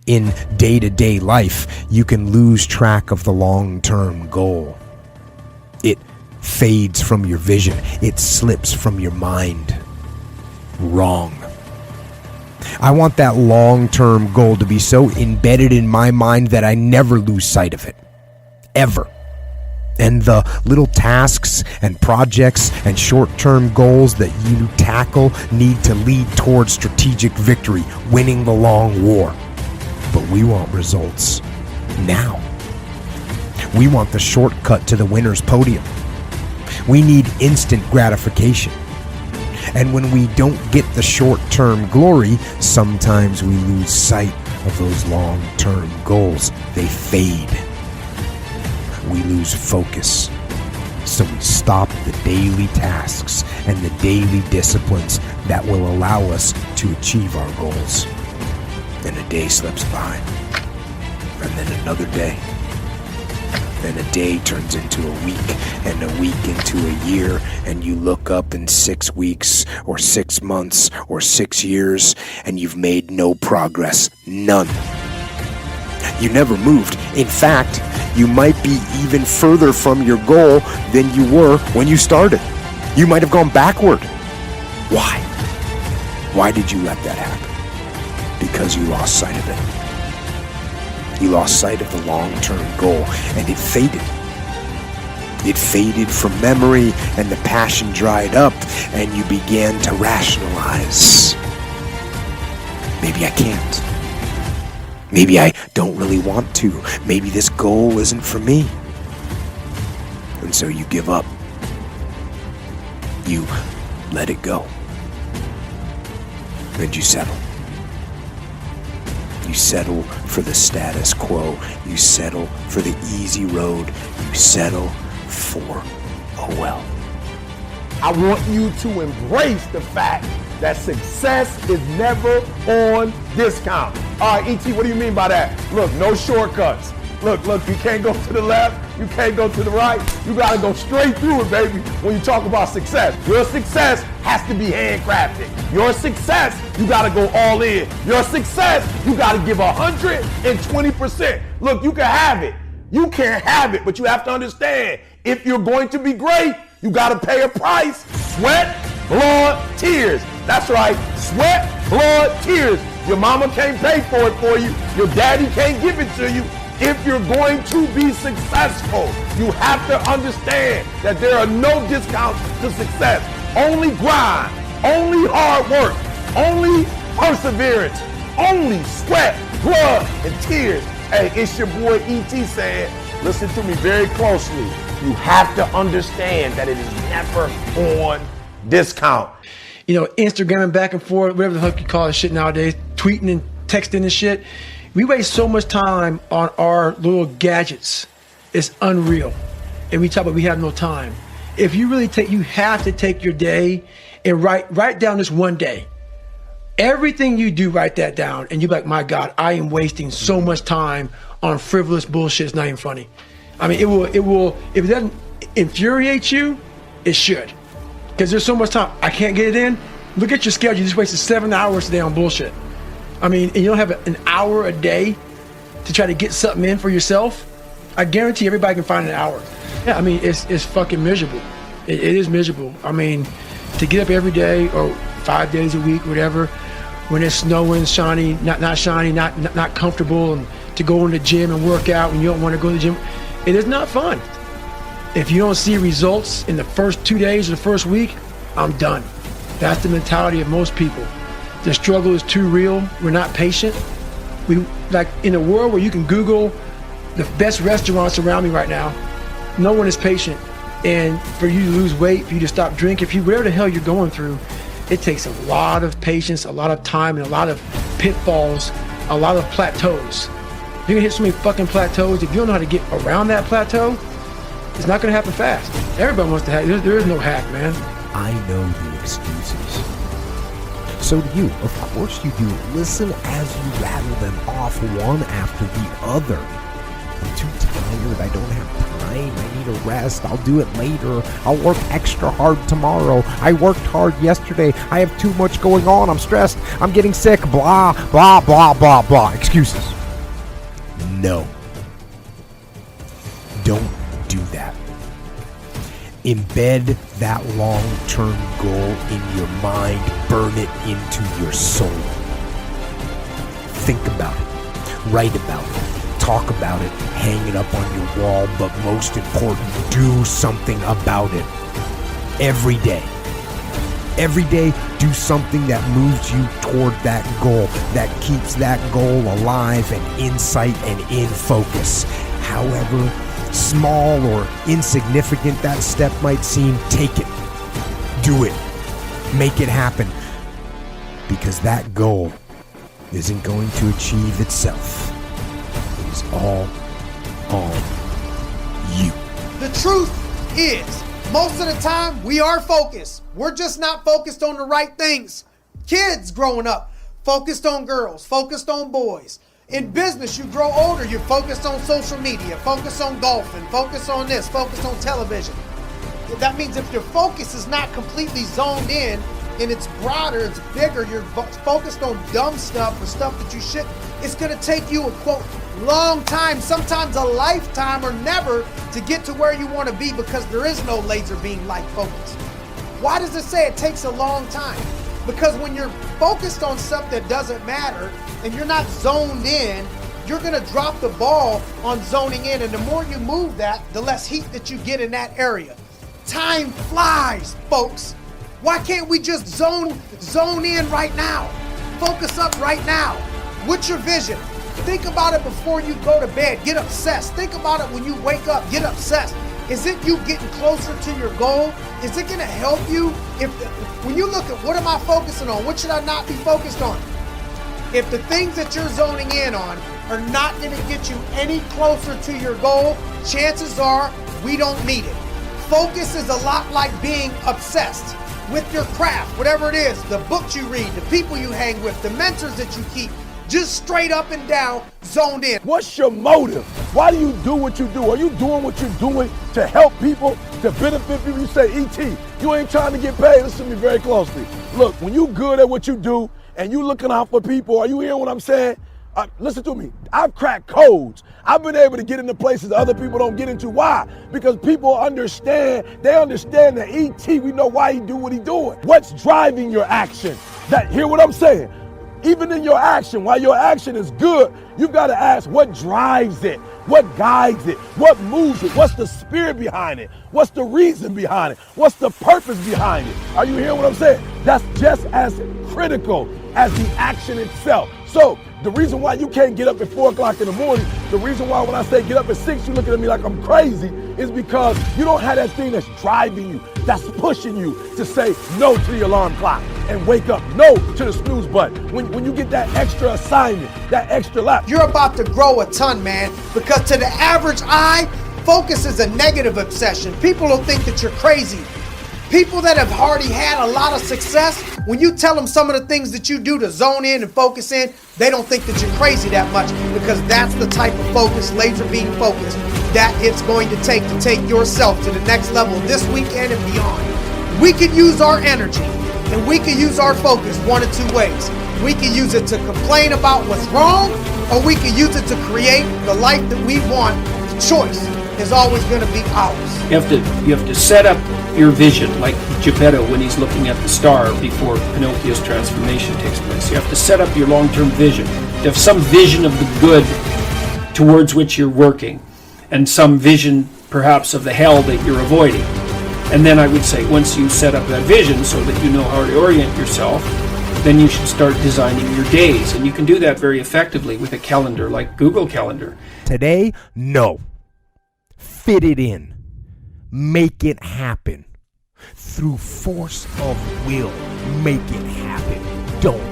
In day-to-day life, you can lose track of the long-term goal. It fades from your vision. It slips from your mind. Wrong. I want that long-term goal to be so embedded in my mind that I never lose sight of it. Ever. And the little tasks and projects and short-term goals that you tackle need to lead towards strategic victory, winning the long war. But we want results now. We want the shortcut to the winner's podium. We need instant gratification. And when we don't get the short-term glory, sometimes we lose sight of those long-term goals. They fade. We lose focus. So we stop the daily tasks and the daily disciplines that will allow us to achieve our goals. Then a day slips by, and then another day. Then a day turns into a week, and a week into a year, and you look up in 6 weeks, or 6 months, or 6 years, and you've made no progress. None. You never moved. In fact, you might be even further from your goal than you were when you started. You might have gone backward. Why? Why did you let that happen? Because you lost sight of it. You lost sight of the long-term goal, and it faded. It faded from memory, and the passion dried up, and you began to rationalize. Maybe I can't. Maybe I don't really want to. Maybe this goal isn't for me. And so you give up. You let it go. And you settle. You settle for the status quo. You settle for the easy road. You settle for, oh well. I want you to embrace the fact that success is never on discount. All right, E.T., what do you mean by that? Look, no shortcuts. Look, you can't go to the left, you can't go to the right. You gotta go straight through it, baby, when you talk about success. Your success has to be handcrafted. Your success, you gotta go all in. Your success, you gotta give 120%. Look, you can have it. You can't have it, but you have to understand, if you're going to be great, you gotta pay a price. Sweat, blood, tears. That's right, sweat, blood, tears. Your mama can't pay for it for you. Your daddy can't give it to you. If you're going to be successful, you have to understand that there are no discounts to success. Only grind, only hard work, only perseverance, only sweat, blood, and tears. Hey, it's your boy E.T. saying, listen to me very closely. You have to understand that it is never on discount. You know, Instagramming back and forth, whatever the heck you call this shit nowadays, tweeting and texting and shit. We waste so much time on our little gadgets. It's unreal. And we talk about we have no time. If you really you have to take your day and write down this one day. Everything you do, write that down. And you're like, my God, I am wasting so much time on frivolous bullshit. It's not even funny. I mean, it will, if it doesn't infuriate you, it should. Because there's so much time. I can't get it in. Look at your schedule. You just wasted 7 hours today on bullshit. I mean, and you don't have an hour a day to try to get something in for yourself. I guarantee everybody can find an hour. Yeah, I mean, it's fucking miserable. It is miserable. I mean, to get up every day or 5 days a week, whatever, when it's snowing, shiny, not shiny, not comfortable, and to go in the gym and work out when you don't want to go to the gym, it is not fun. If you don't see results in the first 2 days or the first week, I'm done. That's the mentality of most people. The struggle is too real. We're not patient. We, like, in a world where you can Google the best restaurants around me right now, no one is patient. And for you to lose weight, for you to stop drinking, whatever the hell you're going through, it takes a lot of patience, a lot of time, and a lot of pitfalls, a lot of plateaus. You're gonna hit so many fucking plateaus. If you don't know how to get around that plateau, it's not gonna happen fast. Everybody wants to have, there is no hack, man. I know the excuses. So do you. Of course you do. Listen as you rattle them off one after the other. I'm too tired. I don't have time. I need a rest. I'll do it later. I'll work extra hard tomorrow. I worked hard yesterday. I have too much going on. I'm stressed. I'm getting sick. Blah, blah, blah, blah, blah. Excuses. No. Don't do that. Embed that long-term goal in your mind. Burn it into your soul. Think about it. Write about it. Talk about it. Hang it up on your wall. But most important, do something about it. Every day. Every day, do something that moves you toward that goal, that keeps that goal alive and in sight and in focus. However small or insignificant that step might seem, take it. Do it. Make it happen. Because that goal isn't going to achieve itself. It is all on you. The truth is, most of the time, we are focused. We're just not focused on the right things. Kids growing up, focused on girls, focused on boys. In business, you grow older, you're focused on social media, focused on golfing, focused on this, focused on television. That means if your focus is not completely zoned in and it's broader, it's bigger, you're focused on dumb stuff or stuff that you shouldn't, it's going to take you a, quote, long time, sometimes a lifetime or never to get to where you want to be because there is no laser beam like focus. Why does it say it takes a long time? Because when you're focused on stuff that doesn't matter and you're not zoned in, you're going to drop the ball on zoning in. And the more you move that, the less heat that you get in that area. Time flies, folks. Why can't we just zone in right now? Focus up right now. What's your vision? Think about it before you go to bed. Get obsessed. Think about it when you wake up. Get obsessed. Is it you getting closer to your goal? Is it going to help you? When you look at what am I focusing on? What should I not be focused on? If the things that you're zoning in on are not going to get you any closer to your goal, chances are we don't need it. Focus is a lot like being obsessed with your craft, whatever it is, the books you read, the people you hang with, the mentors that you keep. Just straight up and down, zoned in. What's your motive? Why do you do what you do? Are you doing what you're doing to help people, to benefit people? You say, E.T., you ain't trying to get paid. Listen to me very closely. Look, when you good at what you do and you looking out for people, are you hearing what I'm saying? Listen to me. I've cracked codes. I've been able to get into places that other people don't get into. Why? Because people understand. They understand that E.T., we know why he do what he doing. What's driving your action? Hear what I'm saying? Even in your action, while your action is good, you've got to ask what drives it, what guides it, what moves it, what's the spirit behind it, what's the reason behind it, what's the purpose behind it. Are you hearing what I'm saying? That's just as critical as the action itself. So the reason why you can't get up at 4 o'clock in the morning, the reason why when I say get up at 6, you're looking at me like I'm crazy, is because you don't have that thing that's driving you, that's pushing you to say no to the alarm clock and wake up, no to the snooze button. When you get that extra assignment, that extra lap. You're about to grow a ton, man, because to the average eye, focus is a negative obsession. People will think that you're crazy. People that have already had a lot of success, when you tell them some of the things that you do to zone in and focus in, they don't think that you're crazy that much, because that's the type of focus, laser beam focus, that it's going to take yourself to the next level this weekend and beyond. We could use our energy And we can use our focus one of two ways. We can use it to complain about what's wrong, or we can use it to create the life that we want. The choice is always going to be ours. You have to set up your vision, like Geppetto when he's looking at the star before Pinocchio's transformation takes place. You have to set up your long-term vision. You have some vision of the good towards which you're working, and some vision perhaps of the hell that you're avoiding. And then I would say, once you set up that vision so that you know how to orient yourself, then you should start designing your days. And you can do that very effectively with a calendar like Google Calendar. Today, no. Fit it in. Make it happen. Through force of will, make it happen. Don't